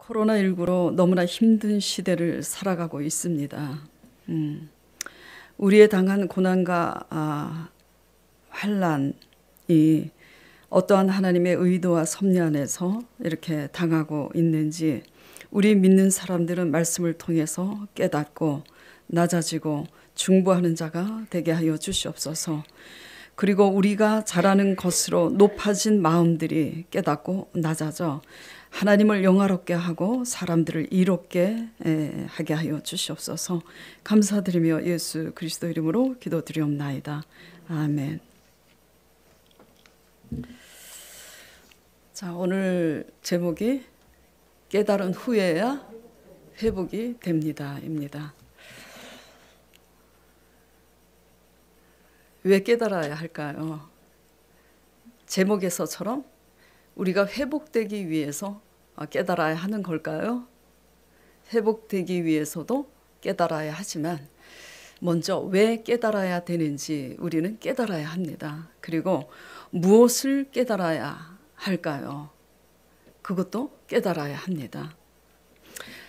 코로나19로 너무나 힘든 시대를 살아가고 있습니다. 우리의 당한 고난과 환난이 어떠한 하나님의 의도와 섭리 안에서 이렇게 당하고 있는지 우리 믿는 사람들은 말씀을 통해서 깨닫고 낮아지고 중보하는 자가 되게 하여 주시옵소서. 그리고 우리가 잘하는 것으로 높아진 마음들이 깨닫고 낮아져 하나님을 영화롭게 하고 사람들을 이롭게 하게 하여 주시옵소서. 감사드리며 예수 그리스도 이름으로 기도드리옵나이다. 아멘. 자, 오늘 제목이 깨달은 후에야 회복이 됩니다입니다. 왜 깨달아야 할까요? 제목에서처럼 우리가 회복되기 위해서 깨달아야 하는 걸까요? 회복되기 위해서도 깨달아야 하지만 먼저 왜 깨달아야 되는지 우리는 깨달아야 합니다. 그리고 무엇을 깨달아야 할까요? 그것도 깨달아야 합니다.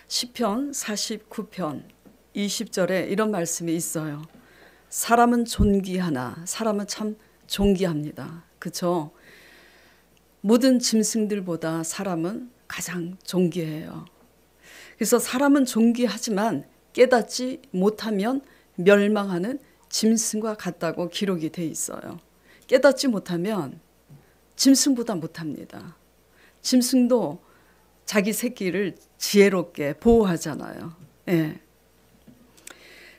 시편 49편 20절에 이런 말씀이 있어요. 사람은 존귀하나 사람은 참 존귀합니다. 그렇죠? 모든 짐승들보다 사람은 가장 존귀해요. 그래서 사람은 존귀하지만 깨닫지 못하면 멸망하는 짐승과 같다고 기록이 돼 있어요. 깨닫지 못하면 짐승보다 못합니다. 짐승도 자기 새끼를 지혜롭게 보호하잖아요. 예.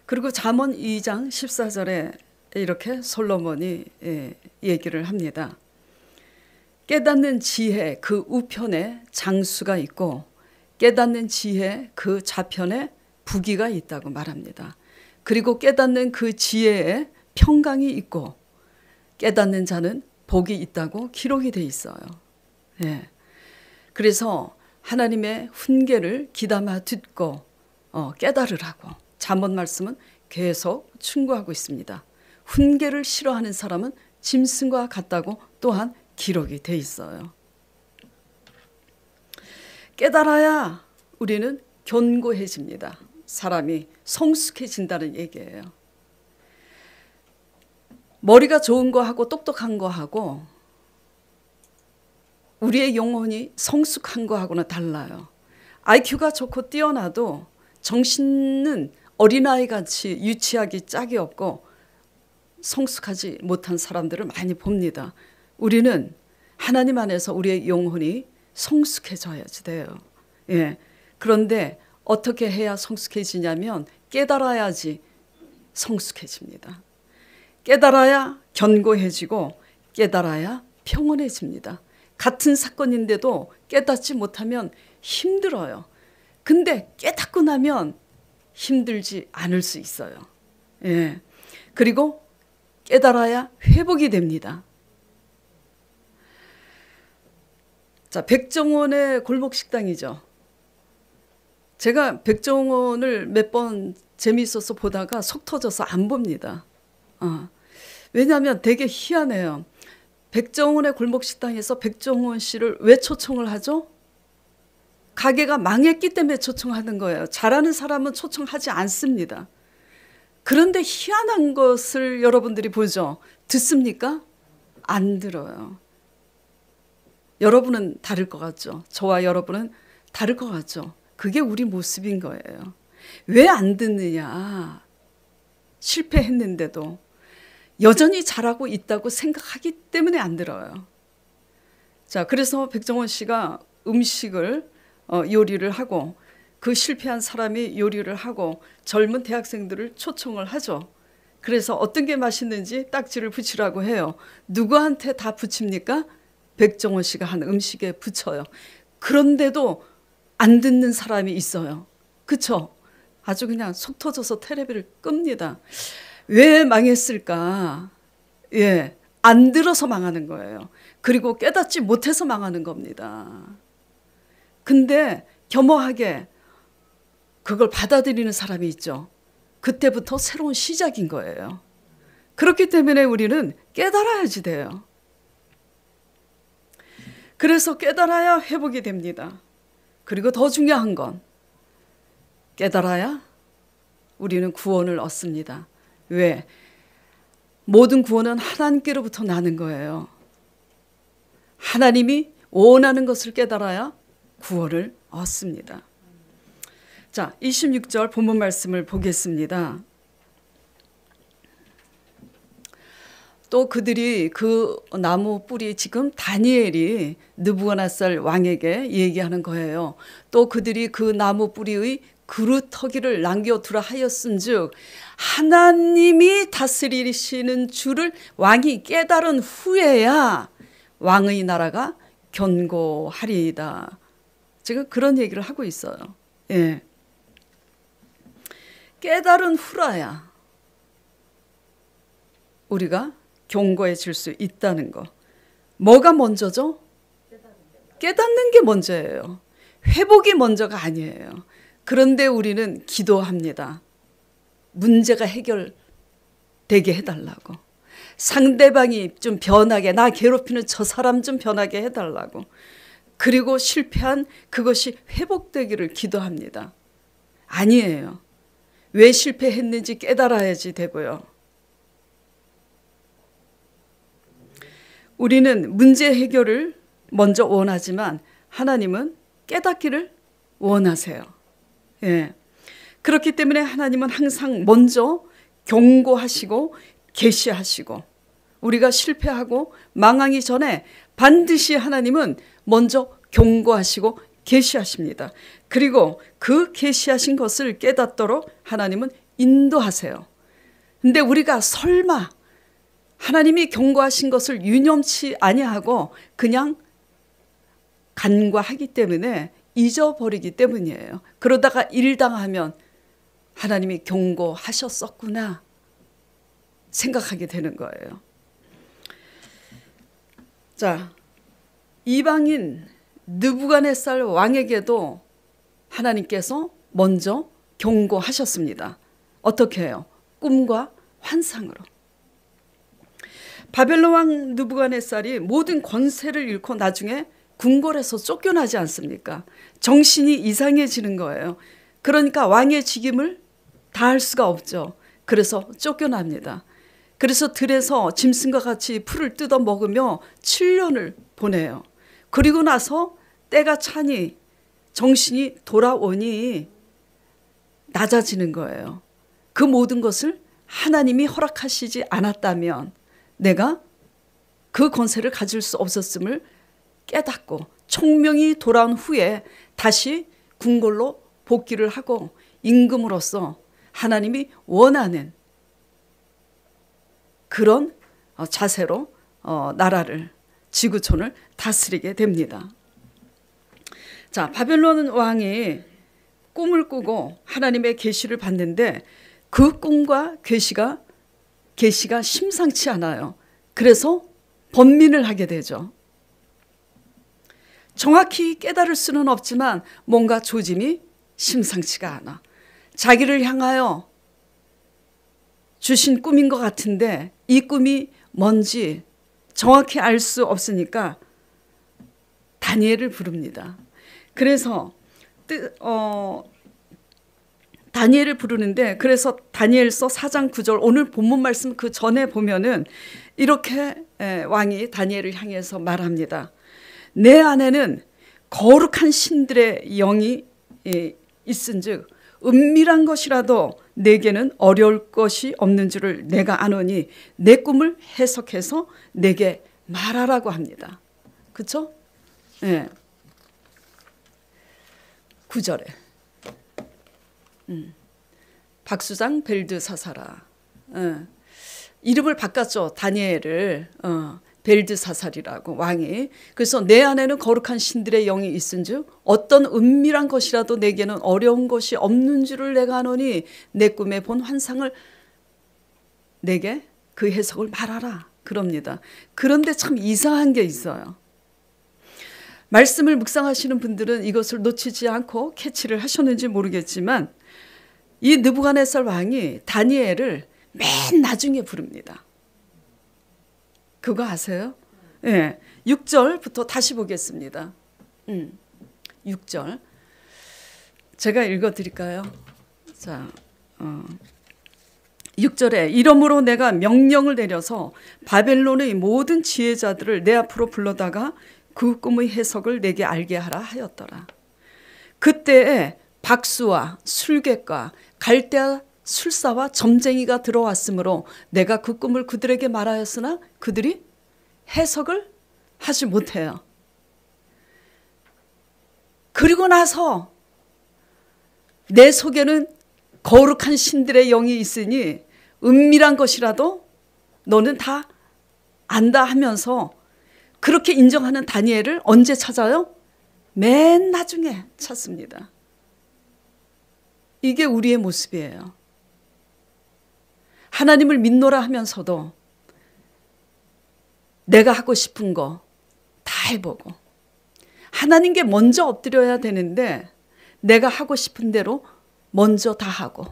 그리고 잠언 2장 14절에 이렇게 솔로몬이 얘기를 합니다. 깨닫는 지혜 그 우편에 장수가 있고 깨닫는 지혜 그 좌편에 부귀가 있다고 말합니다. 그리고 깨닫는 그 지혜에 평강이 있고 깨닫는 자는 복이 있다고 기록이 돼 있어요. 예. 그래서 하나님의 훈계를 귀담아 듣고 깨달으라고 잠언 말씀은 계속 충고하고 있습니다. 훈계를 싫어하는 사람은 짐승과 같다고 또한 기록이 돼 있어요. 깨달아야 우리는 견고해집니다. 사람이 성숙해진다는 얘기예요. 머리가 좋은 거하고 똑똑한 거하고 우리의 영혼이 성숙한 거하고는 달라요. IQ가 좋고 뛰어나도 정신은 어린아이같이 유치하기 짝이 없고 성숙하지 못한 사람들을 많이 봅니다. 우리는 하나님 안에서 우리의 영혼이 성숙해져야지 돼요. 예. 그런데 어떻게 해야 성숙해지냐면 깨달아야지 성숙해집니다. 깨달아야 견고해지고 깨달아야 평온해집니다. 같은 사건인데도 깨닫지 못하면 힘들어요. 근데 깨닫고 나면 힘들지 않을 수 있어요. 예. 그리고 깨달아야 회복이 됩니다. 자, 백종원의 골목식당이죠. 제가 백종원을 몇 번 재미있어서 보다가 속 터져서 안 봅니다. 왜냐하면 되게 희한해요. 백종원의 골목식당에서 백종원 씨를 왜 초청을 하죠? 가게가 망했기 때문에 초청하는 거예요. 잘하는 사람은 초청하지 않습니다. 그런데 희한한 것을 여러분들이 보죠. 듣습니까? 안 들어요. 여러분은 다를 것 같죠. 저와 여러분은 다를 것 같죠. 그게 우리 모습인 거예요. 왜 안 듣느냐. 실패했는데도 여전히 잘하고 있다고 생각하기 때문에 안 들어요. 자, 그래서 백종원 씨가 음식을 요리를 하고 그 실패한 사람이 요리를 하고 젊은 대학생들을 초청을 하죠. 그래서 어떤 게 맛있는지 딱지를 붙이라고 해요. 누구한테 다 붙입니까? 백종원 씨가 한 음식에 붙여요. 그런데도 안 듣는 사람이 있어요. 그쵸? 아주 그냥 속 터져서 텔레비를 끕니다. 왜 망했을까? 예, 안 들어서 망하는 거예요. 그리고 깨닫지 못해서 망하는 겁니다. 근데 겸허하게 그걸 받아들이는 사람이 있죠. 그때부터 새로운 시작인 거예요. 그렇기 때문에 우리는 깨달아야지 돼요. 그래서 깨달아야 회복이 됩니다. 그리고 더 중요한 건 깨달아야 우리는 구원을 얻습니다. 왜? 모든 구원은 하나님께로부터 나는 거예요. 하나님이 원하는 것을 깨달아야 구원을 얻습니다. 자, 26절 본문 말씀을 보겠습니다. 또 그들이 그 나무 뿌리, 지금 다니엘이 느부갓네살 왕에게 얘기하는 거예요. 또 그들이 그 나무 뿌리의 그루터기를 남겨두라 하였은즉 하나님이 다스리시는 줄을 왕이 깨달은 후에야 왕의 나라가 견고하리이다. 지금 그런 얘기를 하고 있어요. 예. 깨달은 후라야 우리가 견고해질 수 있다는 거. 뭐가 먼저죠? 깨닫는 게 먼저예요. 회복이 먼저가 아니에요. 그런데 우리는 기도합니다. 문제가 해결되게 해달라고. 상대방이 좀 변하게, 나 괴롭히는 저 사람 좀 변하게 해달라고. 그리고 실패한 그것이 회복되기를 기도합니다. 아니에요. 왜 실패했는지 깨달아야지 되고요. 우리는 문제 해결을 먼저 원하지만 하나님은 깨닫기를 원하세요. 예. 그렇기 때문에 하나님은 항상 먼저 경고하시고 계시하시고 우리가 실패하고 망하기 전에 반드시 하나님은 먼저 경고하시고 계시하십니다. 그리고 그 계시하신 것을 깨닫도록 하나님은 인도하세요. 근데 우리가 설마 하나님이 경고하신 것을 유념치 아니하고 그냥 간과하기 때문에 잊어버리기 때문이에요. 그러다가 일당하면 하나님이 경고하셨었구나 생각하게 되는 거예요. 자, 이방인 느부갓네살 왕에게도 하나님께서 먼저 경고하셨습니다. 어떻게 해요? 꿈과 환상으로. 바벨론 왕 느부갓네살이 모든 권세를 잃고 나중에 궁궐에서 쫓겨나지 않습니까? 정신이 이상해지는 거예요. 그러니까 왕의 직임을 다할 수가 없죠. 그래서 쫓겨납니다. 그래서 들에서 짐승과 같이 풀을 뜯어 먹으며 7년을 보내요. 그리고 나서 때가 차니 정신이 돌아오니 낮아지는 거예요. 그 모든 것을 하나님이 허락하시지 않았다면 내가 그 권세를 가질 수 없었음을 깨닫고 총명이 돌아온 후에 다시 궁궐로 복귀를 하고 임금으로서 하나님이 원하는 그런 자세로 나라를 지구촌을 다스리게 됩니다. 자, 바벨론 왕이 꿈을 꾸고 하나님의 계시를 받는데 그 꿈과 계시가 심상치 않아요. 그래서 번민을 하게 되죠. 정확히 깨달을 수는 없지만 뭔가 조짐이 심상치가 않아. 자기를 향하여 주신 꿈인 것 같은데 이 꿈이 뭔지 정확히 알 수 없으니까 다니엘을 부릅니다. 그래서 다니엘을 부르는데 그래서 다니엘서 4장 9절 오늘 본문 말씀 그 전에 보면은 이렇게 왕이 다니엘을 향해서 말합니다. 내 안에는 거룩한 신들의 영이 있은즉 은밀한 것이라도 내게는 어려울 것이 없는 줄을 내가 아노니 내 꿈을 해석해서 내게 말하라고 합니다. 그렇죠? 네. 9절에 박수장 벨드사사라. 이름을 바꿨죠. 다니엘을 벨드사살이라고 왕이. 그래서 내 안에는 거룩한 신들의 영이 있은즉 어떤 은밀한 것이라도 내게는 어려운 것이 없는 줄을 내가 아노니 내 꿈에 본 환상을 내게 그 해석을 말하라 그럽니다. 그런데 참 이상한 게 있어요. 말씀을 묵상하시는 분들은 이것을 놓치지 않고 캐치를 하셨는지 모르겠지만 이 느부갓네살 왕이 다니엘을 맨 나중에 부릅니다. 그거 아세요? 네. 6절부터 다시 보겠습니다. 6절 제가 읽어드릴까요? 자, 6절에 이러므로 내가 명령을 내려서 바벨론의 모든 지혜자들을 내 앞으로 불러다가 그 꿈의 해석을 내게 알게 하라 하였더라. 그때에 박수와 술객과 갈대아 술사와 점쟁이가 들어왔으므로 내가 그 꿈을 그들에게 말하였으나 그들이 해석을 하지 못해요. 그리고 나서 내 속에는 거룩한 신들의 영이 있으니 은밀한 것이라도 너는 다 안다 하면서 그렇게 인정하는 다니엘을 언제 찾아요? 맨 나중에 찾습니다. 이게 우리의 모습이에요. 하나님을 믿노라 하면서도 내가 하고 싶은 거 다 해보고 하나님께 먼저 엎드려야 되는데 내가 하고 싶은 대로 먼저 다 하고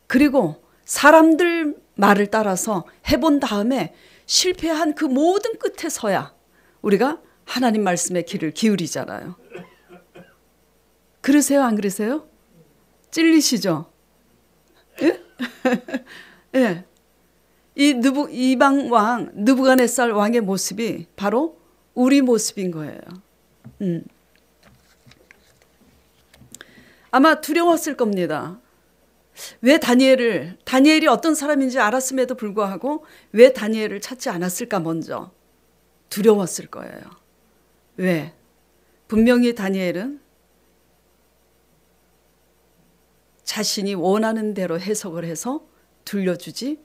그리고 사람들 말을 따라서 해본 다음에 실패한 그 모든 끝에서야 우리가 하나님 말씀에 귀를 기울이잖아요. 그러세요? 안 그러세요? 찔리시죠? 예? 예. 이 이방 왕 느부갓네살 왕의 모습이 바로 우리 모습인 거예요. 아마 두려웠을 겁니다. 왜 다니엘이 어떤 사람인지 알았음에도 불구하고 왜 다니엘을 찾지 않았을까 먼저 두려웠을 거예요. 왜? 분명히 다니엘은 자신이 원하는 대로 해석을 해서 들려주지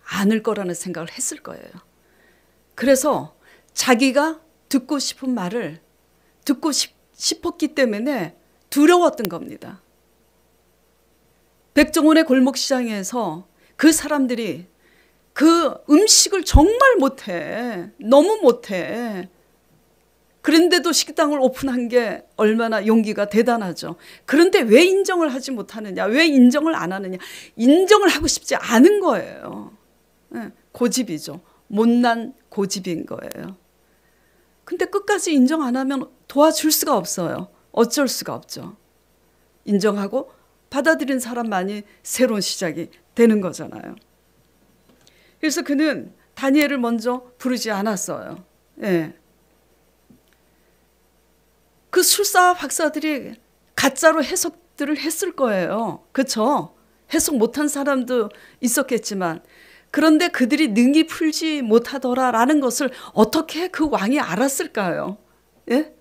않을 거라는 생각을 했을 거예요. 그래서 자기가 듣고 싶은 말을 듣고 싶었기 때문에 두려웠던 겁니다. 백종원의 골목시장에서 그 사람들이 그 음식을 정말 못해. 너무 못해. 그런데도 식당을 오픈한 게 얼마나 용기가 대단하죠. 그런데 왜 인정을 하지 못하느냐? 왜 인정을 안 하느냐? 인정을 하고 싶지 않은 거예요. 고집이죠. 못난 고집인 거예요. 근데 끝까지 인정 안 하면 도와줄 수가 없어요. 어쩔 수가 없죠. 인정하고 받아들인 사람만이 새로운 시작이 되는 거잖아요. 그래서 그는 다니엘을 먼저 부르지 않았어요. 예. 그 술사 박사들이 가짜로 해석들을 했을 거예요. 그렇죠? 해석 못한 사람도 있었겠지만 그런데 그들이 능히 풀지 못하더라라는 것을 어떻게 그 왕이 알았을까요? 예?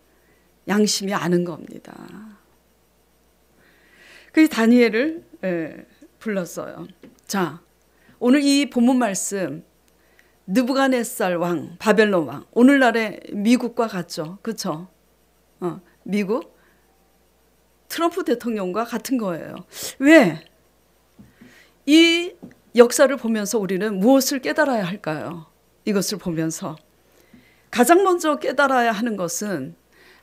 양심이 아는 겁니다. 그 다니엘을 불렀어요. 자, 오늘 이 본문 말씀 느부갓네살 왕, 바벨론 왕, 오늘날의 미국과 같죠. 그렇죠? 미국 트럼프 대통령과 같은 거예요. 왜? 이 역사를 보면서 우리는 무엇을 깨달아야 할까요? 이것을 보면서 가장 먼저 깨달아야 하는 것은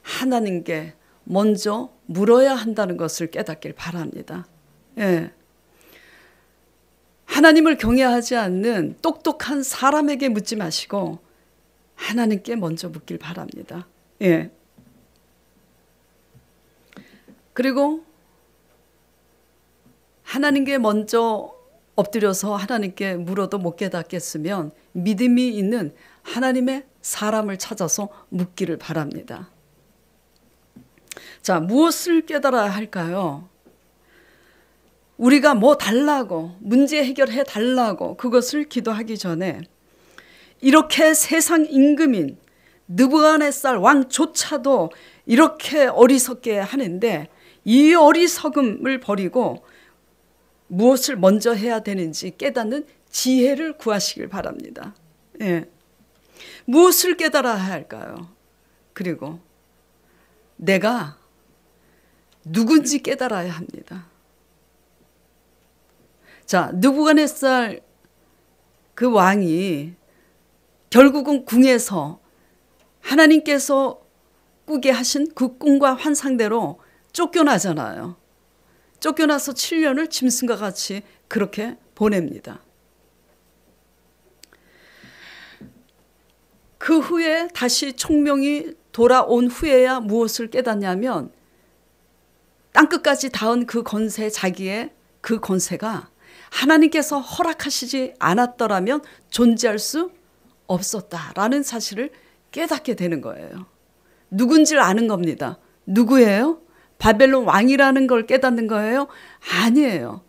하나님께 먼저 물어야 한다는 것을 깨닫길 바랍니다. 예. 하나님을 경외하지 않는 똑똑한 사람에게 묻지 마시고 하나님께 먼저 묻길 바랍니다. 예. 그리고 하나님께 먼저 엎드려서 하나님께 물어도 못 깨닫겠으면 믿음이 있는 하나님의 사람을 찾아서 묻기를 바랍니다. 자, 무엇을 깨달아야 할까요? 우리가 뭐 달라고, 문제 해결해 달라고 그것을 기도하기 전에 이렇게 세상 임금인 느부갓네살 왕조차도 이렇게 어리석게 하는데 이 어리석음을 버리고 무엇을 먼저 해야 되는지 깨닫는 지혜를 구하시길 바랍니다. 예. 무엇을 깨달아야 할까요? 그리고 내가 누군지 깨달아야 합니다. 자, 느부갓네살 그 왕이 결국은 궁에서 하나님께서 꾸게 하신 그 꿈과 환상대로 쫓겨나잖아요. 쫓겨나서 7년을 짐승과 같이 그렇게 보냅니다. 그 후에 다시 총명이 돌아온 후에야 무엇을 깨닫냐면 땅끝까지 닿은 그 권세, 자기의 그 권세가 하나님께서 허락하시지 않았더라면 존재할 수 없었다라는 사실을 깨닫게 되는 거예요. 누군지를 아는 겁니다. 누구예요? 바벨론 왕이라는 걸 깨닫는 거예요? 아니에요.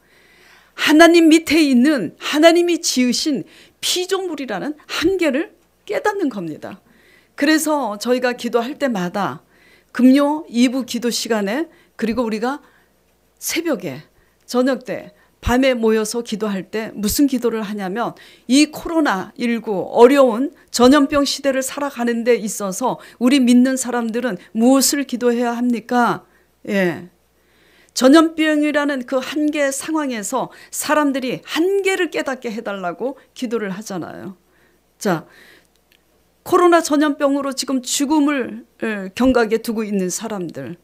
하나님 밑에 있는 하나님이 지으신 피조물이라는 한계를 깨닫는 겁니다. 그래서 저희가 기도할 때마다 금요 2부 기도 시간에, 그리고 우리가 새벽에, 저녁 때, 밤에 모여서 기도할 때 무슨 기도를 하냐면, 이 코로나19 어려운 전염병 시대를 살아가는 데 있어서 우리 믿는 사람들은 무엇을 기도해야 합니까? 예. 전염병이라는 그 한계 상황에서 사람들이 한계를 깨닫게 해달라고 기도를 하잖아요. 자, 코로나 전염병으로 지금 죽음을 경각에 두고 있는 사람들,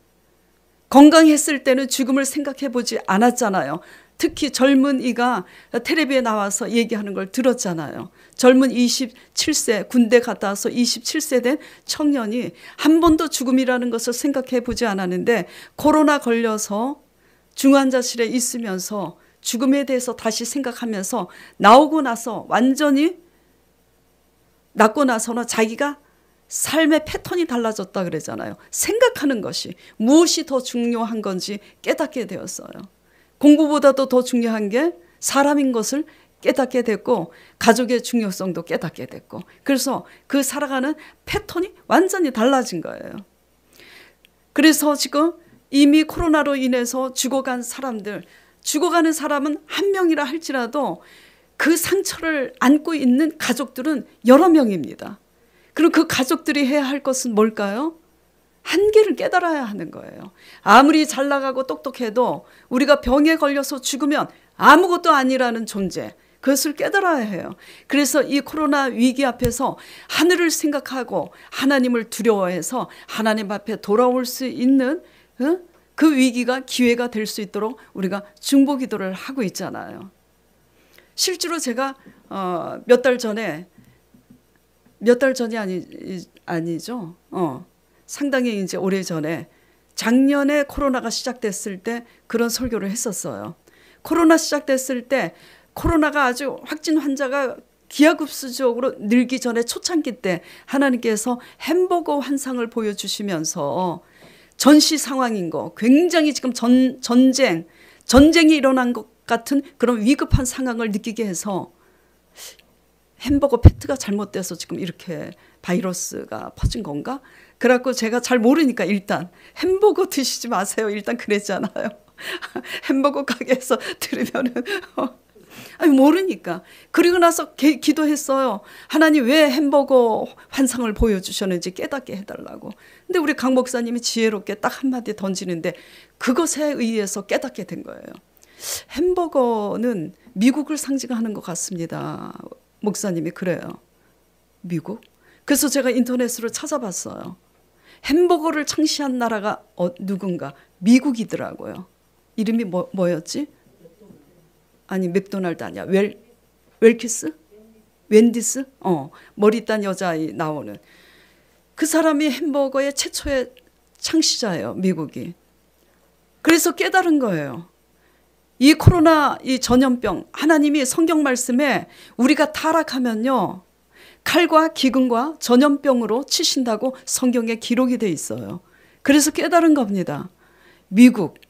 건강했을 때는 죽음을 생각해 보지 않았잖아요. 특히 젊은이가 텔레비에 나와서 얘기하는 걸 들었잖아요. 젊은 27세 군대 갔다 와서 27세 된 청년이 한 번도 죽음이라는 것을 생각해 보지 않았는데, 코로나 걸려서 중환자실에 있으면서 죽음에 대해서 다시 생각하면서 나오고 나서, 완전히 낫고 나서는 자기가 삶의 패턴이 달라졌다 그러잖아요. 생각하는 것이 무엇이 더 중요한 건지 깨닫게 되었어요. 공부보다도 더 중요한 게 사람인 것을 깨닫게 됐고, 가족의 중요성도 깨닫게 됐고, 그래서 그 살아가는 패턴이 완전히 달라진 거예요. 그래서 지금 이미 코로나로 인해서 죽어간 사람들, 죽어가는 사람은 한 명이라 할지라도 그 상처를 안고 있는 가족들은 여러 명입니다. 그럼 그 가족들이 해야 할 것은 뭘까요? 한계를 깨달아야 하는 거예요. 아무리 잘 나가고 똑똑해도 우리가 병에 걸려서 죽으면 아무것도 아니라는 존재, 그것을 깨달아야 해요. 그래서 이 코로나 위기 앞에서 하늘을 생각하고 하나님을 두려워해서 하나님 앞에 돌아올 수 있는 그 위기가 기회가 될 수 있도록 우리가 중보기도를 하고 있잖아요. 실제로 제가 몇 달 전이 아니죠. 상당히 이제 오래전에, 작년에 코로나가 시작됐을 때 그런 설교를 했었어요. 코로나 시작됐을 때, 코로나가 아주 확진 환자가 기하급수적으로 늘기 전에 초창기 때 하나님께서 햄버거 환상을 보여주시면서 전시 상황인 거, 굉장히 지금 전쟁이 일어난 것 같은 그런 위급한 상황을 느끼게 해서, 햄버거 패트가 잘못돼서 지금 이렇게 바이러스가 퍼진 건가? 그래갖고 제가 잘 모르니까 일단 햄버거 드시지 마세요, 일단 그랬잖아요. 햄버거 가게에서 들으면은 아니 모르니까. 그리고 나서 기도했어요. 하나님 왜 햄버거 환상을 보여주셨는지 깨닫게 해달라고. 근데 우리 강 목사님이 지혜롭게 딱 한마디 던지는데 그것에 의해서 깨닫게 된 거예요. 햄버거는 미국을 상징하는 것 같습니다. 목사님이 그래요. 미국? 그래서 제가 인터넷으로 찾아봤어요. 햄버거를 창시한 나라가 누군가? 미국이더라고요. 이름이 뭐였지? 아니 맥도날드 아니야. 웰키스? 웬디스? 머리 딴 여자아이 나오는 그 사람이 햄버거의 최초의 창시자예요. 미국이. 그래서 깨달은 거예요. 이 코로나, 이 전염병, 하나님이 성경 말씀에 우리가 타락하면요, 칼과 기근과 전염병으로 치신다고 성경에 기록이 돼 있어요. 그래서 깨달은 겁니다. 미국,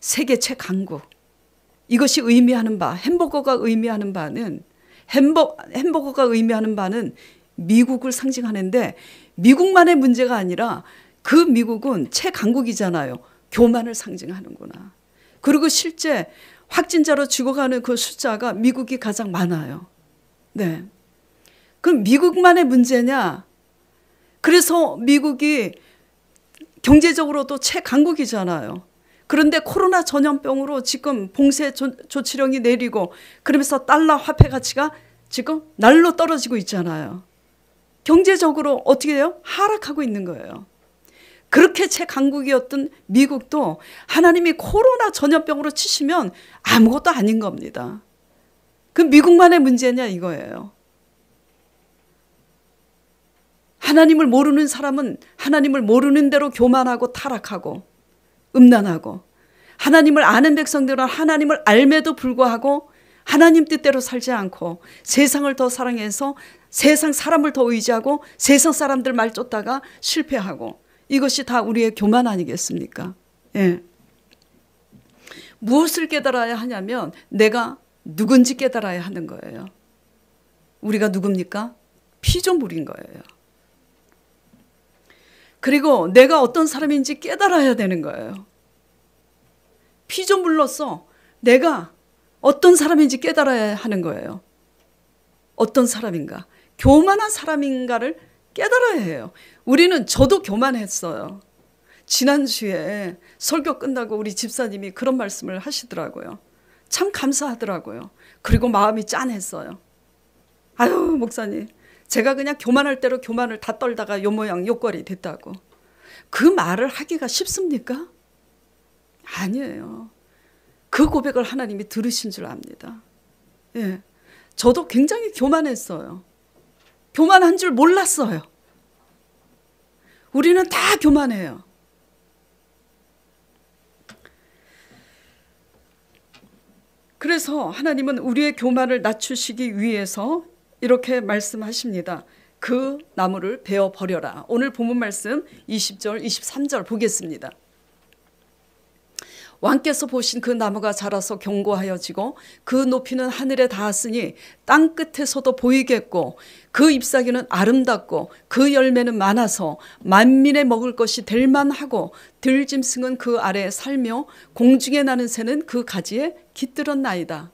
세계 최강국. 이것이 의미하는 바, 햄버거가 의미하는 바는 미국을 상징하는데, 미국만의 문제가 아니라 그 미국은 최강국이잖아요. 교만을 상징하는구나. 그리고 실제 확진자로 죽어가는 그 숫자가 미국이 가장 많아요. 네. 그럼 미국만의 문제냐? 그래서 미국이 경제적으로도 최강국이잖아요. 그런데 코로나 전염병으로 지금 봉쇄 조치령이 내리고, 그러면서 달러 화폐 가치가 지금 날로 떨어지고 있잖아요. 경제적으로 어떻게 돼요? 하락하고 있는 거예요. 그렇게 최강국이었던 미국도 하나님이 코로나 전염병으로 치시면 아무것도 아닌 겁니다. 그 미국만의 문제냐 이거예요. 하나님을 모르는 사람은 하나님을 모르는 대로 교만하고 타락하고 음란하고, 하나님을 아는 백성들은 하나님을 알매도 불구하고 하나님 뜻대로 살지 않고 세상을 더 사랑해서 세상 사람을 더 의지하고 세상 사람들 말 쫓다가 실패하고, 이것이 다 우리의 교만 아니겠습니까? 예. 무엇을 깨달아야 하냐면 내가 누군지 깨달아야 하는 거예요. 우리가 누굽니까? 피조물인 거예요. 그리고 내가 어떤 사람인지 깨달아야 되는 거예요. 피조물로서 내가 어떤 사람인지 깨달아야 하는 거예요. 어떤 사람인가? 교만한 사람인가를 깨달아야 해요. 우리는, 저도 교만했어요. 지난주에 설교 끝나고 우리 집사님이 그런 말씀을 하시더라고요. 참 감사하더라고요. 그리고 마음이 짠했어요. 아유, 목사님, 제가 그냥 교만할 대로 교만을 다 떨다가 요 모양 요 꼴이 됐다고. 그 말을 하기가 쉽습니까? 아니에요. 그 고백을 하나님이 들으신 줄 압니다. 예, 저도 굉장히 교만했어요. 교만한 줄 몰랐어요. 우리는 다 교만해요. 그래서 하나님은 우리의 교만을 낮추시기 위해서 이렇게 말씀하십니다. 그 나무를 베어 버려라. 오늘 본문 말씀 20절, 23절 보겠습니다. 왕께서 보신 그 나무가 자라서 견고하여지고 그 높이는 하늘에 닿았으니 땅 끝에서도 보이겠고 그 잎사귀는 아름답고 그 열매는 많아서 만민의 먹을 것이 될 만하고 들짐승은 그 아래에 살며 공중에 나는 새는 그 가지에 깃들었나이다.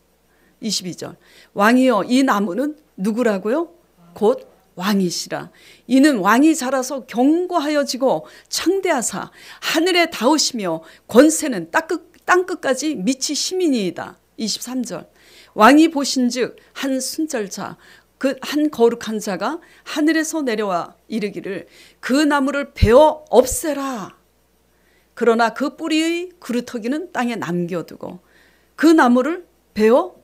22절. 왕이여, 이 나무는 누구라고요? 곧 왕이시라. 이는 왕이 자라서 견고하여지고 창대하사 하늘에 닿으시며 권세는 땅 끝까지 미치심이니이다. 23절. 왕이 보신즉 한 순절자, 그 한 거룩한 자가 하늘에서 내려와 이르기를 그 나무를 베어 없애라. 그러나 그 뿌리의 그루터기는 땅에 남겨두고 그 나무를 베어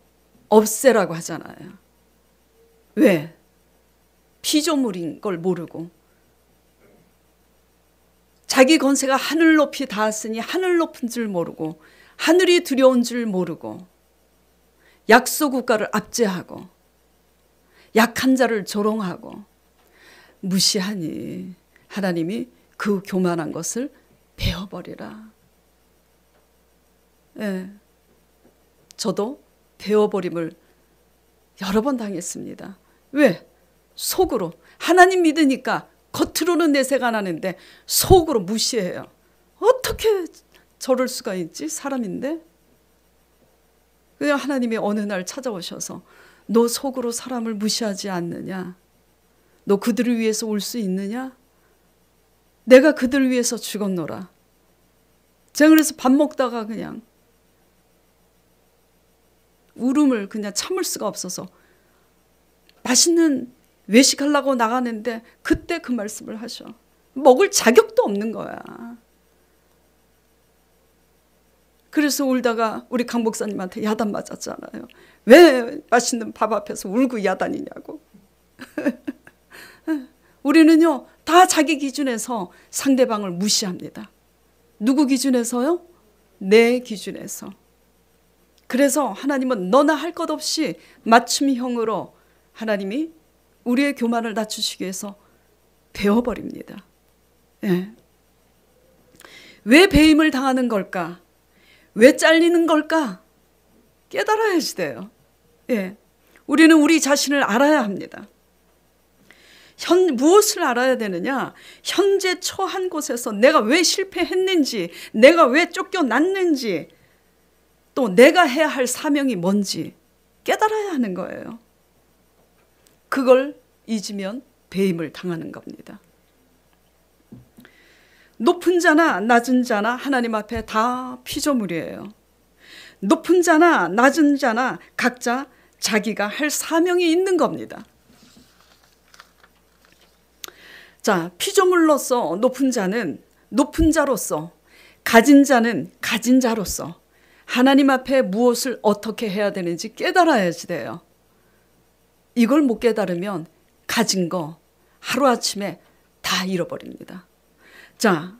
없애라고 하잖아요. 왜? 피조물인 걸 모르고, 자기 권세가 하늘 높이 닿았으니 하늘 높은 줄 모르고 하늘이 두려운 줄 모르고 약소 국가를 압제하고 약한 자를 조롱하고 무시하니 하나님이 그 교만한 것을 베어버리라. 예, 저도 베어버림을 여러 번 당했습니다. 왜? 속으로 하나님 믿으니까 겉으로는 내세가 나는데 속으로 무시해요. 어떻게 저럴 수가 있지? 사람인데. 그냥 하나님이 어느 날 찾아오셔서 너 속으로 사람을 무시하지 않느냐? 너 그들을 위해서 울 수 있느냐? 내가 그들을 위해서 죽었노라. 제가 그래서 밥 먹다가 그냥 울음을 그냥 참을 수가 없어서 맛있는 외식하려고 나가는데 그때 그 말씀을 하셔. 먹을 자격도 없는 거야. 그래서 울다가 우리 강 목사님한테 야단 맞았잖아요. 왜 맛있는 밥 앞에서 울고 야단이냐고. 우리는요, 다 자기 기준에서 상대방을 무시합니다. 누구 기준에서요? 내 기준에서. 그래서 하나님은 너나 할 것 없이 맞춤형으로 하나님이 우리의 교만을 낮추시기 위해서 베어버립니다. 예. 왜 배임을 당하는 걸까? 왜 잘리는 걸까? 깨달아야지 돼요. 예. 우리는 우리 자신을 알아야 합니다. 무엇을 알아야 되느냐? 현재 처한 곳에서 내가 왜 실패했는지, 내가 왜 쫓겨났는지, 또 내가 해야 할 사명이 뭔지 깨달아야 하는 거예요. 그걸 잊으면 배임을 당하는 겁니다. 높은 자나 낮은 자나 하나님 앞에 다 피조물이에요. 높은 자나 낮은 자나 각자 자기가 할 사명이 있는 겁니다. 자, 피조물로서 높은 자는 높은 자로서, 가진 자는 가진 자로서 하나님 앞에 무엇을 어떻게 해야 되는지 깨달아야지 돼요. 이걸 못 깨달으면 가진 거 하루아침에 다 잃어버립니다. 자,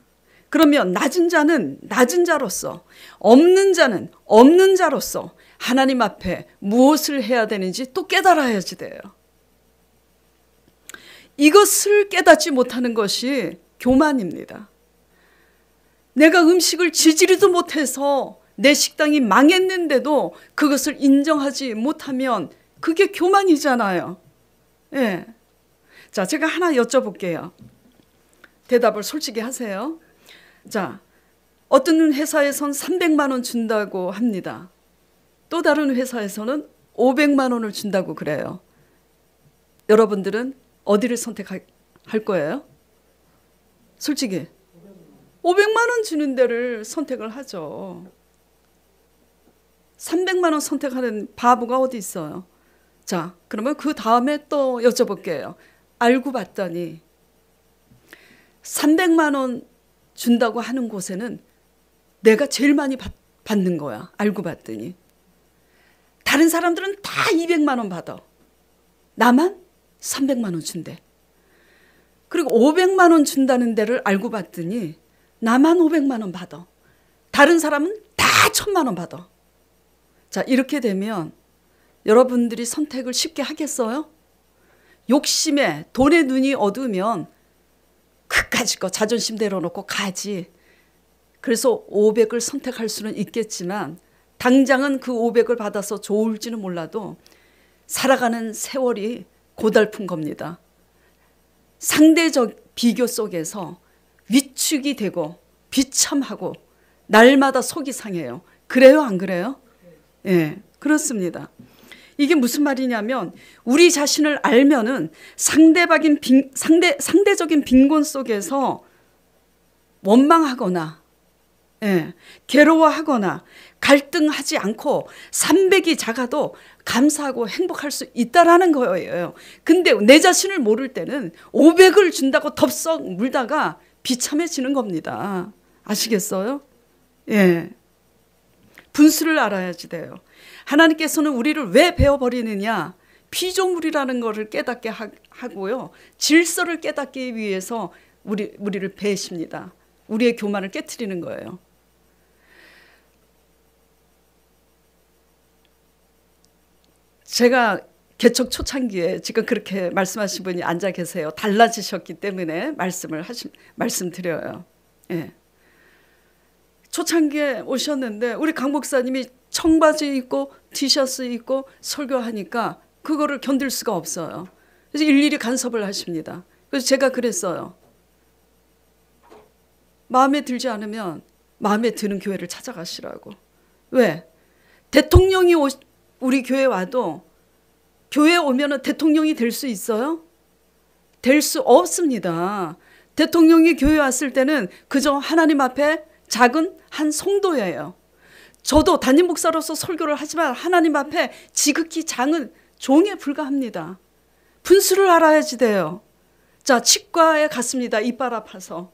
그러면 낮은 자는 낮은 자로서, 없는 자는 없는 자로서 하나님 앞에 무엇을 해야 되는지 또 깨달아야지 돼요. 이것을 깨닫지 못하는 것이 교만입니다. 내가 음식을 지지리도 못해서 내 식당이 망했는데도 그것을 인정하지 못하면 그게 교만이잖아요. 예. 자, 제가 하나 여쭤볼게요. 대답을 솔직히 하세요. 자, 어떤 회사에선 300만 원 준다고 합니다. 또 다른 회사에서는 500만 원을 준다고 그래요. 여러분들은 어디를 선택할 거예요? 솔직히 500만 원 주는 데를 선택을 하죠. 300만 원 선택하는 바보가 어디 있어요? 자, 그러면 그 다음에 또 여쭤볼게요. 알고 봤더니 300만 원 준다고 하는 곳에는 내가 제일 많이 받는 거야. 알고 봤더니. 다른 사람들은 다 200만 원 받아. 나만 300만 원 준대. 그리고 500만 원 준다는 데를 알고 봤더니 나만 500만 원 받아. 다른 사람은 다 1000만 원 받아. 자, 이렇게 되면 여러분들이 선택을 쉽게 하겠어요? 욕심에 돈에 눈이 어두우면 그까짓 거 자존심 내려놓고 가지. 그래서 500을 선택할 수는 있겠지만 당장은 그 500을 받아서 좋을지는 몰라도 살아가는 세월이 고달픈 겁니다. 상대적 비교 속에서 위축이 되고 비참하고 날마다 속이 상해요. 그래요, 안 그래요? 예, 그렇습니다. 이게 무슨 말이냐면 우리 자신을 알면은 상대적인 빈곤 속에서 원망하거나 괴로워하거나 갈등하지 않고 300이 작아도 감사하고 행복할 수 있다라는 거예요. 근데 내 자신을 모를 때는 500을 준다고 덥석 물다가 비참해지는 겁니다. 아시겠어요? 예. 분수를 알아야지 돼요. 하나님께서는 우리를 왜 베어버리느냐? 피조물이라는 것을 깨닫게 하고요. 질서를 깨닫기 위해서 우리를 베십니다. 우리의 교만을 깨트리는 거예요. 제가 개척 초창기에 지금 그렇게 말씀하신 분이 앉아 계세요. 달라지셨기 때문에 말씀드려요. 예. 초창기에 오셨는데 우리 강 목사님이 청바지 입고 티셔츠 입고 설교하니까 그거를 견딜 수가 없어요. 그래서 일일이 간섭을 하십니다. 그래서 제가 그랬어요. 마음에 들지 않으면 마음에 드는 교회를 찾아가시라고. 왜? 대통령이 우리 교회 와도 교회에 오면 대통령이 될 수 있어요? 될 수 없습니다. 대통령이 교회 왔을 때는 그저 하나님 앞에 작은 한 성도예요. 저도 담임 목사로서 설교를 하지만 하나님 앞에 지극히 작은 종에 불과합니다. 분수를 알아야지 돼요. 자, 치과에 갔습니다. 이빨 아파서.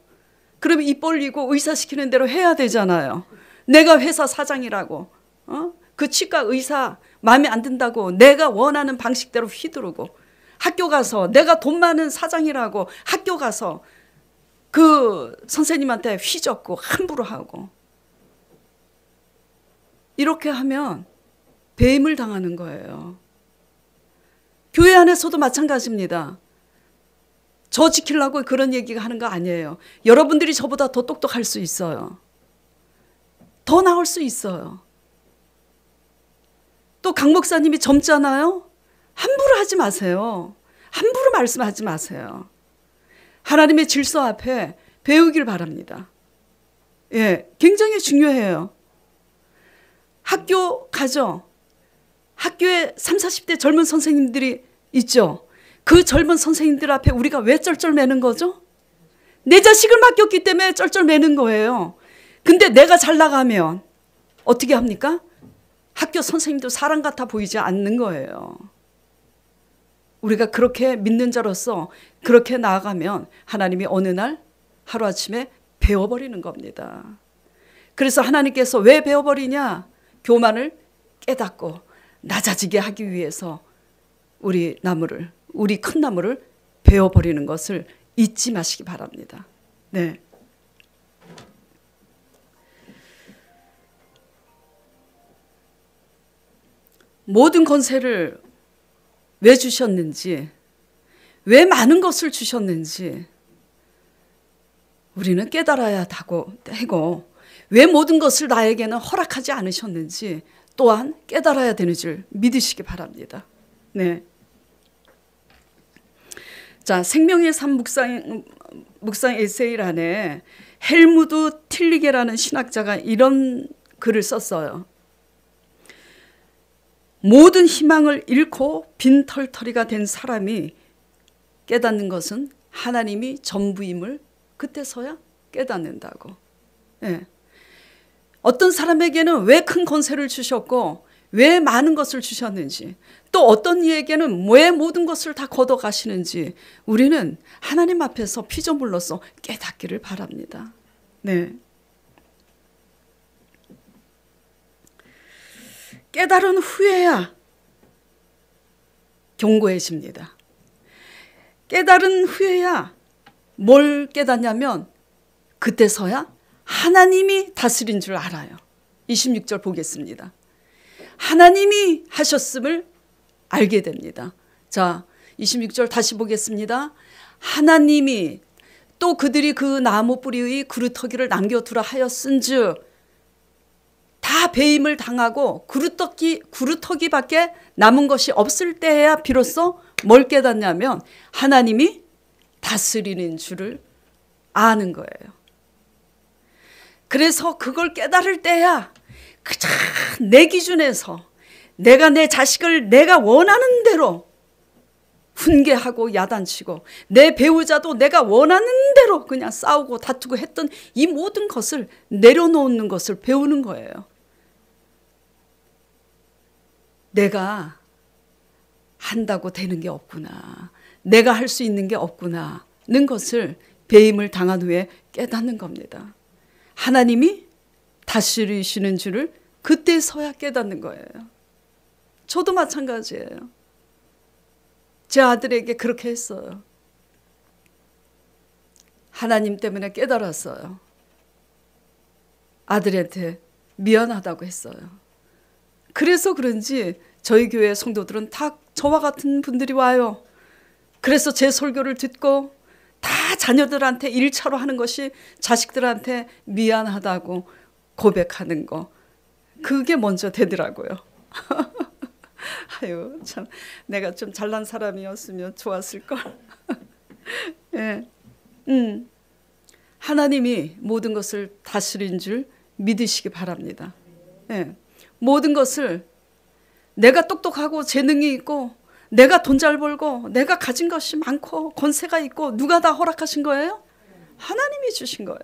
그러면 입 벌리고 의사 시키는 대로 해야 되잖아요. 내가 회사 사장이라고. 그 치과 의사 마음에 안 든다고 내가 원하는 방식대로 휘두르고, 학교 가서 내가 돈 많은 사장이라고 학교 가서 그 선생님한테 휘젓고 함부로 하고, 이렇게 하면 배임을 당하는 거예요. 교회 안에서도 마찬가지입니다. 저 지키려고 그런 얘기가 하는 거 아니에요. 여러분들이 저보다 더 똑똑할 수 있어요. 더 나을 수 있어요. 또 강 목사님이 젊잖아요. 함부로 하지 마세요. 함부로 말씀하지 마세요. 하나님의 질서 앞에 배우길 바랍니다. 예, 굉장히 중요해요. 학교 가죠. 학교에 30, 40대 젊은 선생님들이 있죠. 그 젊은 선생님들 앞에 우리가 왜 쩔쩔매는 거죠? 내 자식을 맡겼기 때문에 쩔쩔매는 거예요. 근데 내가 잘 나가면 어떻게 합니까? 학교 선생님도 사람 같아 보이지 않는 거예요. 우리가 그렇게 믿는 자로서 그렇게 나아가면 하나님이 어느 날 하루아침에 베어버리는 겁니다. 그래서 하나님께서 왜 베어버리냐? 교만을 깨닫고 낮아지게 하기 위해서 우리 큰 나무를 베어버리는 것을 잊지 마시기 바랍니다. 네. 모든 권세를 왜 주셨는지, 왜 많은 것을 주셨는지 우리는 깨달아야 하고, 왜 모든 것을 나에게는 허락하지 않으셨는지 또한 깨달아야 되는 줄 믿으시기 바랍니다. 네. 자, 생명의 삶 묵상 에세이란에 헬무드 틸리게라는 신학자가 이런 글을 썼어요. 모든 희망을 잃고 빈털터리가 된 사람이 깨닫는 것은 하나님이 전부임을 그때서야 깨닫는다고. 네. 어떤 사람에게는 왜 큰 권세를 주셨고 왜 많은 것을 주셨는지, 또 어떤 이에게는 왜 모든 것을 다 걷어가시는지 우리는 하나님 앞에서 피조물로서 깨닫기를 바랍니다. 네. 깨달은 후에야 견고해집니다. 깨달은 후에야 뭘 깨닫냐면 그때서야 하나님이 다스린 줄 알아요. 26절 보겠습니다. 하나님이 하셨음을 알게 됩니다. 자, 26절 다시 보겠습니다. 하나님이 또 그들이 그 나무 뿌리의 그루터기를 남겨두라 하였은즉 다 배임을 당하고 그루터기밖에 남은 것이 없을 때야 비로소 뭘 깨닫냐면 하나님이 다스리는 줄을 아는 거예요. 그래서 그걸 깨달을 때야 그저 내 기준에서 내가 내 자식을 내가 원하는 대로 훈계하고 야단치고 내 배우자도 내가 원하는 대로 그냥 싸우고 다투고 했던 이 모든 것을 내려놓는 것을 배우는 거예요. 내가 한다고 되는 게 없구나. 내가 할 수 있는 게 없구나는 것을 배임을 당한 후에 깨닫는 겁니다. 하나님이 다스리시는 줄을 그때서야 깨닫는 거예요. 저도 마찬가지예요. 제 아들에게 그렇게 했어요. 하나님 때문에 깨달았어요. 아들한테 미안하다고 했어요. 그래서 그런지 저희 교회 성도들은 다 저와 같은 분들이 와요. 그래서 제 설교를 듣고 다 자녀들한테 1차로 하는 것이 자식들한테 미안하다고 고백하는 거. 그게 먼저 되더라고요. 아유, 참 내가 좀 잘난 사람이었으면 좋았을걸. 예. 하나님이 모든 것을 다스린 줄 믿으시기 바랍니다. 예. 모든 것을 내가 똑똑하고 재능이 있고 내가 돈 잘 벌고 내가 가진 것이 많고 권세가 있고 누가 다 허락하신 거예요? 하나님이 주신 거예요.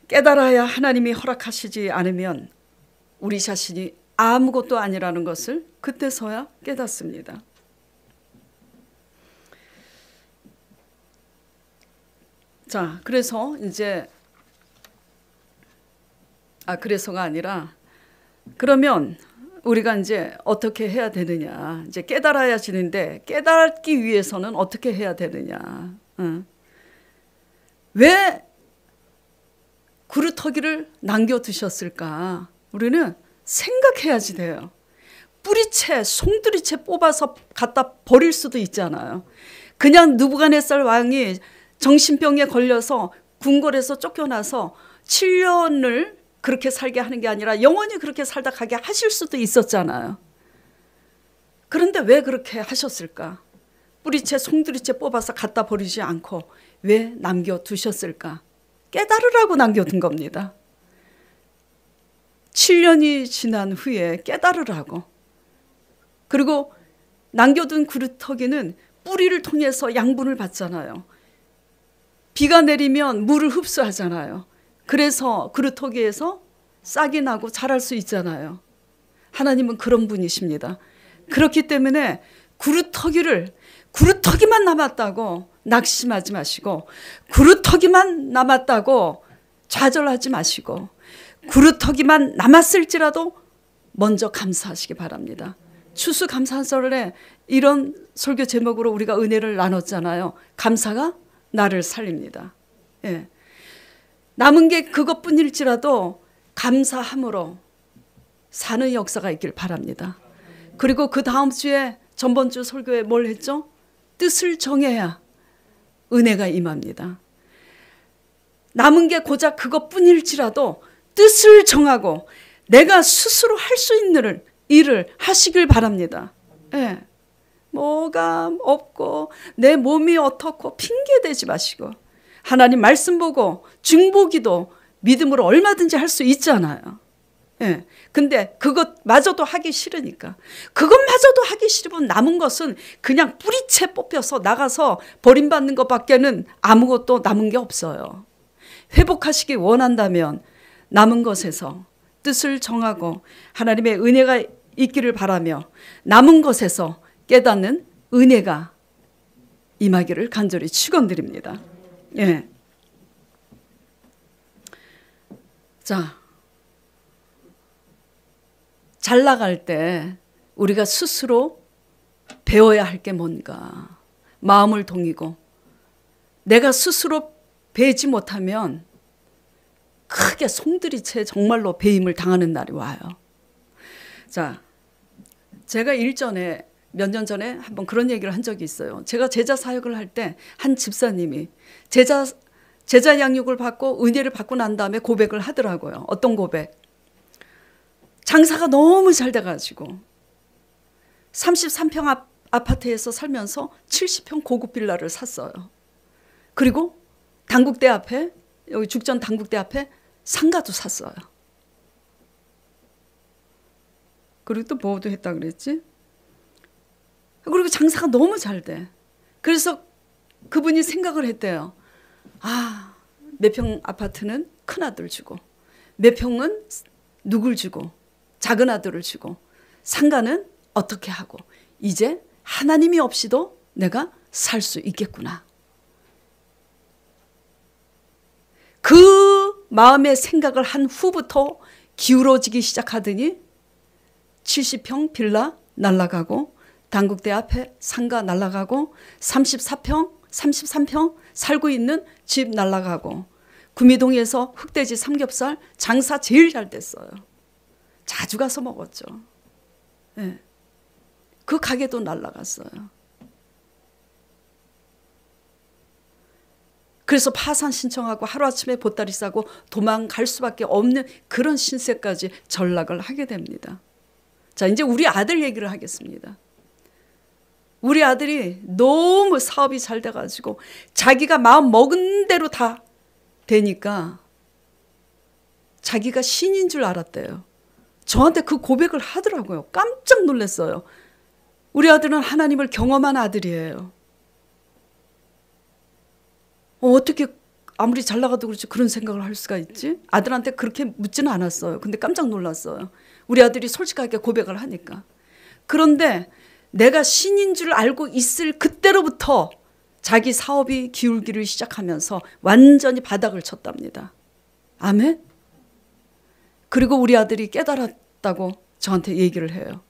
깨달아야 하나님이 허락하시지 않으면 우리 자신이 아무것도 아니라는 것을 그때서야 깨닫습니다. 자, 그래서 이제 그래서가 아니라 그러면 우리가 이제 어떻게 해야 되느냐. 이제 깨달아야 지는데 깨닫기 위해서는 어떻게 해야 되느냐. 왜 그루터기를 남겨두셨을까? 우리는 생각해야지 돼요. 뿌리채, 송두리채 뽑아서 갖다 버릴 수도 있잖아요. 그냥 느부갓네살 왕이 정신병에 걸려서 궁궐에서 쫓겨나서 7년을 그렇게 살게 하는 게 아니라 영원히 그렇게 살다 가게 하실 수도 있었잖아요. 그런데 왜 그렇게 하셨을까? 뿌리채, 송두리채 뽑아서 갖다 버리지 않고 왜 남겨두셨을까? 깨달으라고 남겨둔 겁니다. 7년이 지난 후에 깨달으라고. 그리고 남겨둔 그루터기는 뿌리를 통해서 양분을 받잖아요. 비가 내리면 물을 흡수하잖아요. 그래서 그루터기에서 싹이 나고 자랄 수 있잖아요. 하나님은 그런 분이십니다. 그렇기 때문에 그루터기만 남았다고 낙심하지 마시고, 그루터기만 남았다고 좌절하지 마시고, 그루터기만 남았을지라도 먼저 감사하시기 바랍니다. 추수감사절에 이런 설교 제목으로 우리가 은혜를 나눴잖아요. 감사가 나를 살립니다. 예. 남은 게 그것뿐일지라도 감사함으로 사는 역사가 있길 바랍니다. 그리고 그 다음 주에 전번주 설교에 뭘 했죠? 뜻을 정해야 은혜가 임합니다. 남은 게 고작 그것뿐일지라도 뜻을 정하고 내가 스스로 할 수 있는 일을 하시길 바랍니다. 예. 뭐가 없고 내 몸이 어떻고 핑계대지 마시고 하나님 말씀 보고 중보기도 믿음으로 얼마든지 할 수 있잖아요. 예. 근데 그것마저도 하기 싫으니까 그것마저도 하기 싫으면 남은 것은 그냥 뿌리채 뽑혀서 나가서 버림받는 것밖에는 아무것도 남은 게 없어요. 회복하시기 원한다면 남은 것에서 뜻을 정하고 하나님의 은혜가 있기를 바라며 남은 것에서 깨닫는 은혜가 임하기를 간절히 축원드립니다. 예. 자, 잘 나갈 때 우리가 스스로 배워야 할 게 뭔가 마음을 동이고 내가 스스로 배지 못하면 크게 송두리째 정말로 배임을 당하는 날이 와요. 자, 제가 일전에 몇 년 전에 한번 그런 얘기를 한 적이 있어요. 제가 제자 사역을 할 때 한 집사님이 제자 양육을 받고 은혜를 받고 난 다음에 고백을 하더라고요. 어떤 고백? 장사가 너무 잘 돼가지고 33평 아파트에서 살면서 70평 고급 빌라를 샀어요. 그리고 당국대 앞에 여기 죽전 당국대 앞에 상가도 샀어요. 그리고 또 뭐도 했다 그랬지? 그리고 장사가 너무 잘 돼. 그래서 그분이 생각을 했대요. 아, 몇 평 아파트는 큰 아들 주고 몇 평은 누굴 주고 작은 아들을 주고 상가는 어떻게 하고 이제 하나님이 없이도 내가 살 수 있겠구나. 그 마음의 생각을 한 후부터 기울어지기 시작하더니 70평 빌라 날아가고 당국대 앞에 상가 날아가고 33평 살고 있는 집 날아가고 구미동에서 흑돼지 삼겹살 장사 제일 잘 됐어요. 자주 가서 먹었죠. 네. 그 가게도 날아갔어요. 그래서 파산 신청하고 하루아침에 보따리 싸고 도망갈 수밖에 없는 그런 신세까지 전락을 하게 됩니다. 자, 이제 우리 아들 얘기를 하겠습니다. 우리 아들이 너무 사업이 잘 돼가지고 자기가 마음 먹은 대로 다 되니까 자기가 신인 줄 알았대요. 저한테 그 고백을 하더라고요. 깜짝 놀랐어요. 우리 아들은 하나님을 경험한 아들이에요. 어떻게 아무리 잘 나가도 그렇지 그런 생각을 할 수가 있지? 아들한테 그렇게 묻지는 않았어요. 근데 깜짝 놀랐어요. 우리 아들이 솔직하게 고백을 하니까. 그런데 내가 신인 줄 알고 있을 그때로부터 자기 사업이 기울기를 시작하면서 완전히 바닥을 쳤답니다. 아멘? 그리고 우리 아들이 깨달았다고 저한테 얘기를 해요.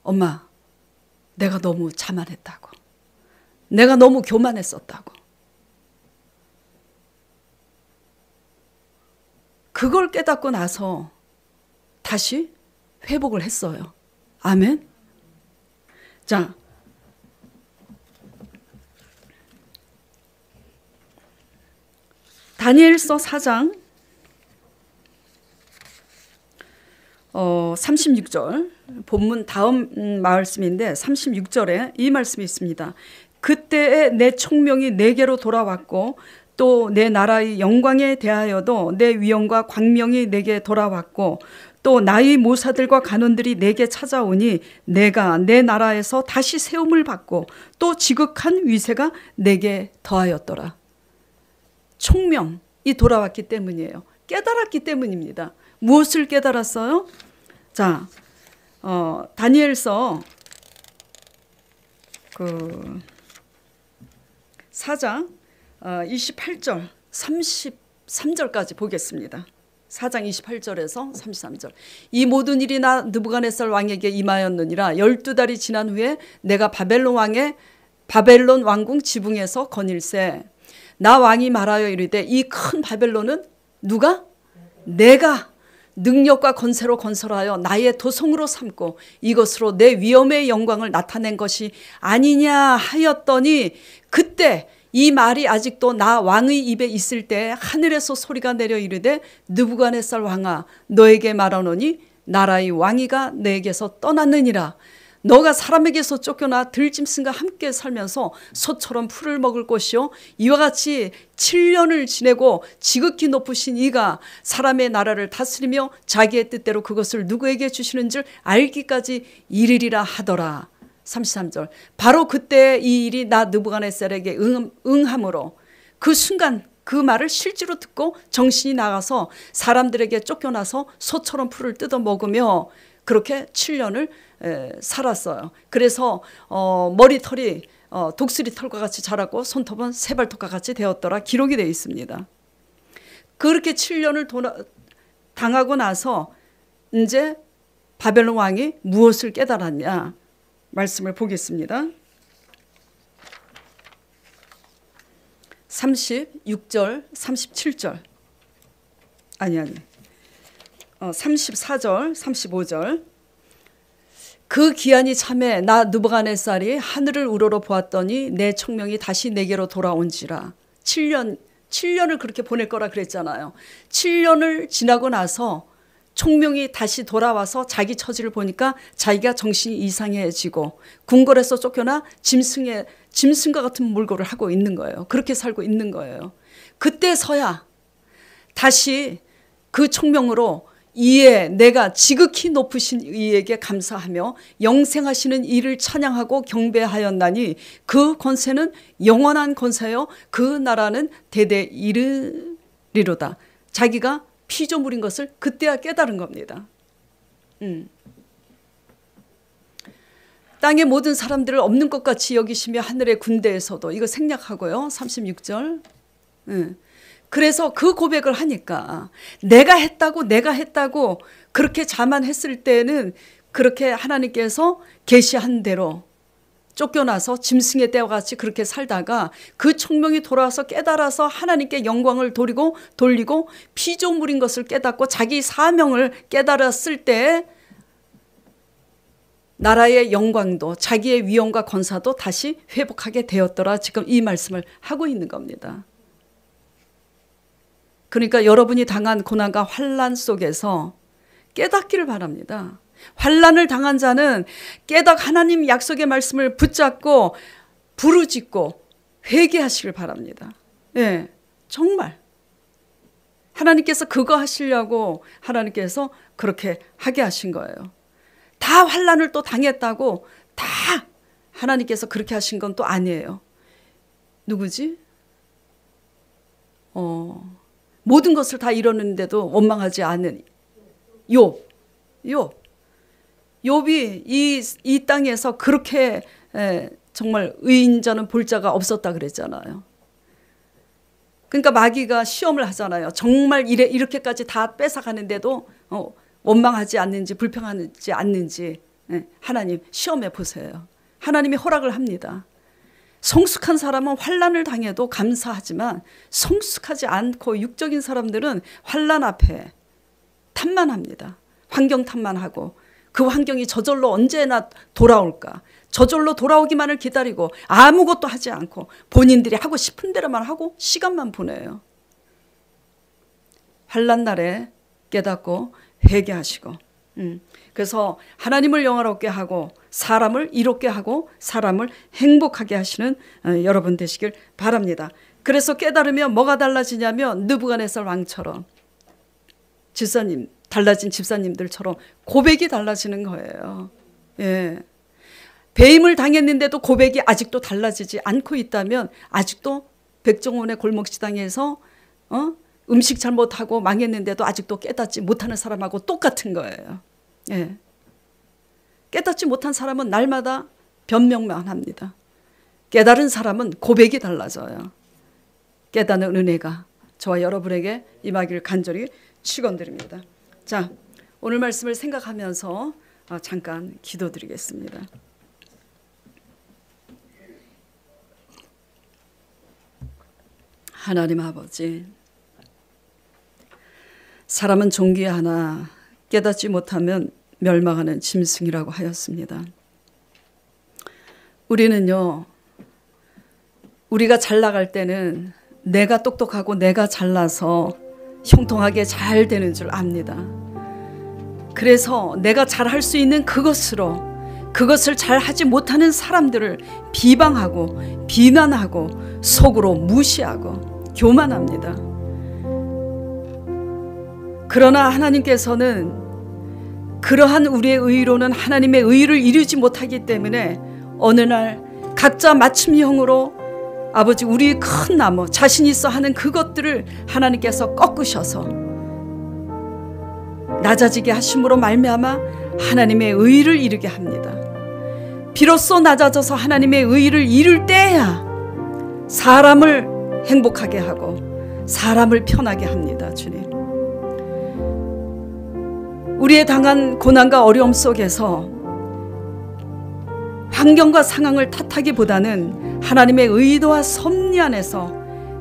엄마, 내가 너무 자만했다고. 내가 너무 교만했었다고. 그걸 깨닫고 나서 다시 회복을 했어요. 아멘? 자, 다니엘서 4장 36절 본문 다음 말씀인데 36절에 이 말씀이 있습니다. 그때에 내 총명이 내게로 돌아왔고 또 내 나라의 영광에 대하여도 내 위엄과 광명이 내게 돌아왔고 또 나의 모사들과 간원들이 내게 찾아오니 내가 내 나라에서 다시 세움을 받고 또 지극한 위세가 내게 더하였더라. 총명이 돌아왔기 때문이에요. 깨달았기 때문입니다. 무엇을 깨달았어요? 자, 다니엘서 4장 28절 33절까지 보겠습니다. 4장 28절에서 33절. 이 모든 일이 나 느부갓네살 왕에게 임하였느니라. 12달이 지난 후에 내가 바벨론 왕궁 지붕에서 거닐세. 나 왕이 말하여 이르되 이 큰 바벨론은 누가? 내가 능력과 권세로 건설하여 나의 도성으로 삼고 이것으로 내 위엄의 영광을 나타낸 것이 아니냐 하였더니 그때 이 말이 아직도 나 왕의 입에 있을 때 하늘에서 소리가 내려 이르되 느부갓네살 왕아 너에게 말하노니 나라의 왕위가 너에게서 떠났느니라. 너가 사람에게서 쫓겨나 들짐승과 함께 살면서 소처럼 풀을 먹을 것이요 이와 같이 7년을 지내고 지극히 높으신 이가 사람의 나라를 다스리며 자기의 뜻대로 그것을 누구에게 주시는 줄 알기까지 이르리라 하더라. 33절 바로 그때 이 일이 나 느부갓네살에게 응함으로 그 순간 그 말을 실제로 듣고 정신이 나가서 사람들에게 쫓겨나서 소처럼 풀을 뜯어 먹으며 그렇게 7년을 살았어요. 그래서 머리털이 독수리 털과 같이 자라고 손톱은 새발톱과 같이 되었더라 기록이 되어 있습니다. 그렇게 7년을 당하고 나서 이제 바벨론 왕이 무엇을 깨달았냐 말씀을 보겠습니다. 36절 37절 34절 35절 그 기한이 참에 나 느부갓네살이 하늘을 우러러 보았더니 내 총명이 다시 내게로 돌아온지라. 7년을 그렇게 보낼 거라 그랬잖아요. 7년을 지나고 나서 총명이 다시 돌아와서 자기 처지를 보니까 자기가 정신이 이상해지고 궁궐에서 쫓겨나 짐승과 같은 물고를 하고 있는 거예요. 그렇게 살고 있는 거예요. 그때서야 다시 그 총명으로 이에 내가 지극히 높으신 이에게 감사하며 영생하시는 이를 찬양하고 경배하였나니 그 권세는 영원한 권세요 그 나라는 대대 이르리로다. 자기가 피조물인 것을 그때야 깨달은 겁니다. 땅의 모든 사람들을 없는 것 같이 여기시며 하늘의 군대에서도 이거 생략하고요. 36절 그래서 그 고백을 하니까 내가 했다고 그렇게 자만했을 때는 그렇게 하나님께서 계시한 대로 쫓겨나서 짐승의 떼와 같이 그렇게 살다가 그 총명이 돌아와서 깨달아서 하나님께 영광을 돌리고 피조물인 것을 깨닫고 자기 사명을 깨달았을 때 나라의 영광도 자기의 위엄과 권사도 다시 회복하게 되었더라. 지금 이 말씀을 하고 있는 겁니다. 그러니까 여러분이 당한 고난과 환난 속에서 깨닫기를 바랍니다. 환난을 당한 자는 하나님 약속의 말씀을 붙잡고 부르짖고 회개하시길 바랍니다. 예, 정말 하나님께서 그거 하시려고 하나님께서 그렇게 하게 하신 거예요. 다 환난을 또 당했다고 다 하나님께서 그렇게 하신 건 또 아니에요. 누구지? 모든 것을 다 이뤘는데도 원망하지 않은 욥이 이 땅에서 그렇게 정말 의인자는 볼 자가 없었다 그랬잖아요. 그러니까 마귀가 시험을 하잖아요. 정말 이렇게까지 다 뺏어가는데도 원망하지 않는지 불평하지 않는지 하나님 시험해 보세요. 하나님이 허락을 합니다. 성숙한 사람은 환난을 당해도 감사하지만 성숙하지 않고 육적인 사람들은 환난 앞에 탐만합니다. 환경 탐만하고 그 환경이 저절로 언제나 돌아올까. 저절로 돌아오기만을 기다리고 아무것도 하지 않고 본인들이 하고 싶은 대로만 하고 시간만 보내요. 환난 날에 깨닫고 회개하시고 그래서 하나님을 영화롭게 하고 사람을 이롭게 하고 사람을 행복하게 하시는 여러분 되시길 바랍니다. 그래서 깨달으면 뭐가 달라지냐면 느부갓네살 왕처럼 달라진 집사님들처럼 고백이 달라지는 거예요. 예. 배임을 당했는데도 고백이 아직도 달라지지 않고 있다면 아직도 백종원의 골목시장에서 음식 잘못하고 망했는데도 아직도 깨닫지 못하는 사람하고 똑같은 거예요. 예. 깨닫지 못한 사람은 날마다 변명만 합니다. 깨달은 사람은 고백이 달라져요. 깨닫는 은혜가 저와 여러분에게 임하기를 간절히 축원드립니다. 자, 오늘 말씀을 생각하면서 잠깐 기도드리겠습니다. 하나님 아버지, 사람은 존귀하나 깨닫지 못하면 멸망하는 짐승이라고 하였습니다. 우리는요, 우리가 잘 나갈 때는 내가 똑똑하고 내가 잘나서 형통하게 잘 되는 줄 압니다. 그래서 내가 잘할 수 있는 그것으로 그것을 잘 하지 못하는 사람들을 비방하고 비난하고 속으로 무시하고 교만합니다. 그러나 하나님께서는 그러한 우리의 의로는 하나님의 의를 이루지 못하기 때문에 어느 날 각자 맞춤형으로 아버지 우리 큰 나무 자신 있어 하는 그것들을 하나님께서 꺾으셔서 낮아지게 하심으로 말미암아 하나님의 의를 이루게 합니다. 비로소 낮아져서 하나님의 의를 이룰 때야 사람을 행복하게 하고 사람을 편하게 합니다. 주님, 우리의 당한 고난과 어려움 속에서 환경과 상황을 탓하기보다는 하나님의 의도와 섭리 안에서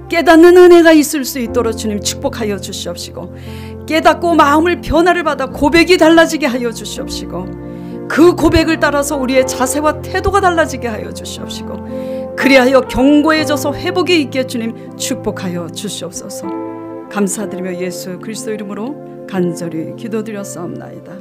깨닫는 은혜가 있을 수 있도록 주님 축복하여 주시옵시고, 깨닫고 마음을 변화를 받아 고백이 달라지게 하여 주시옵시고, 그 고백을 따라서 우리의 자세와 태도가 달라지게 하여 주시옵시고, 그리하여 견고해져서 회복이 있게 주님 축복하여 주시옵소서. 감사드리며 예수 그리스도 이름으로 간절히 기도드렸사옵나이다.